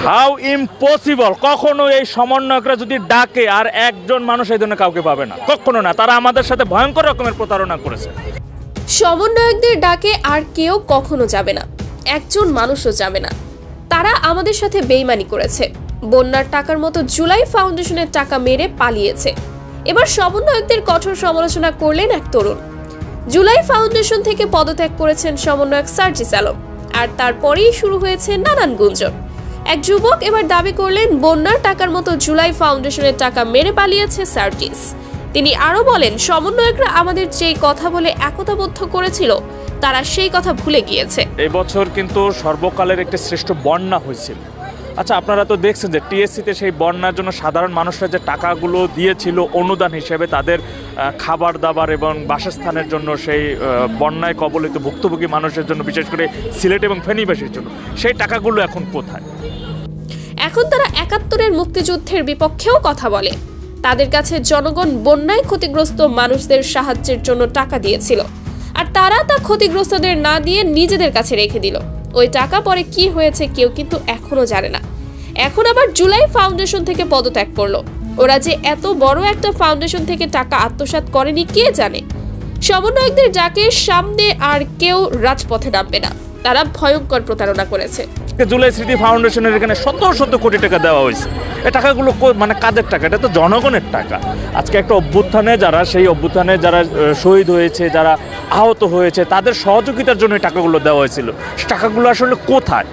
How impossible! কখনো এই সমন্বয়করা যদি ডাকে আর একজন মানুষ এই ধরনের কাউকে পাবে না, কখনো না। তারা আমাদের সাথে ভয়ঙ্কর রকমের প্রতারণা করেছে। সমন্বয়কদের ডাকে আর কেউ কখনো যাবে না, একজন মানুষও যাবে না। তারা আমাদের সাথে বেইমানি করেছে, বন্যার টাকার মতো জুলাই ফাউন্ডেশনের টাকা মেরে পালিয়েছে। এবার সমন্বয়কদের কঠোর সমালোচনা করলেন এক তরুণ। জুলাই ফাউন্ডেশন থেকে পদত্যাগ করেছেন সমন্বয়ক সার্জিস আলম, আর তারপরেই শুরু হয়েছে নানান গুঞ্জন। এক যুবক এবার দাবি করলেন বন্যার টাকার মতো জুলাই ফাউন্ডেশনের টাকা মেরে পালিয়েছে সার্জিস। তিনি আরো বলেন, সমন্বয়করা আমাদের যেই কথা বলে একতাবদ্ধ করেছিল তারা সেই কথা ভুলে গিয়েছে। এই বছর কিন্তু সর্বকালের একটি শ্রেষ্ঠ বন্যা হয়েছিল। আচ্ছা, আপনারা তো দেখছেন যে টিএসসিতে সেই বন্যার জন্য সাধারণ মানুষরা যে টাকাগুলো দিয়েছিল অনুদান হিসেবে তাদের খাবার দাবার এবং বাসস্থানের জন্য, সেই বন্যায় কবলিত ভুক্তভোগী মানুষের জন্য, বিশেষ করে সিলেট এবং ফেনীবাসীর জন্য, সেই টাকাগুলো এখন কোথায়? এখন তারা ৭১-এর মুক্তিযুদ্ধের বিপক্ষেও কথা বলে। তাদের কাছে জনগণ বন্যায় ক্ষতিগ্রস্ত মানুষদের সাহায্যের জন্য টাকা দিয়েছিল, আর তারা তা ক্ষতিগ্রস্তদের না দিয়ে নিজেদের কাছে রেখে দিল। ওই টাকা পরে কি হয়েছে কেউ কিন্তু এখনো জানে না। এখন আবার জুলাই ফাউন্ডেশন থেকে পদত্যাগ করলো। ওরা যে এত বড় একটা ফাউন্ডেশন থেকে টাকা আত্মসাৎ করেনি কে জানে। সমন্বয়কদের ডাকে সামনে আর কেউ রাজপথে নামবে না। তারা ভয়ঙ্কর প্রতারণা করেছে। জুলাই স্মৃতি ফাউন্ডেশনের এখানে শত শত কোটি টাকা দেওয়া হয়েছে। এই টাকাগুলো মানে কাদের টাকা? এটা তো জনগণের টাকা। আজকে একটা অভ্যুত্থানে যারা শহীদ হয়েছে, যারা আহত হয়েছে, তাদের সহযোগিতার জন্য এই টাকাগুলো দেওয়া হয়েছিল। টাকাগুলো আসলে কোথায়?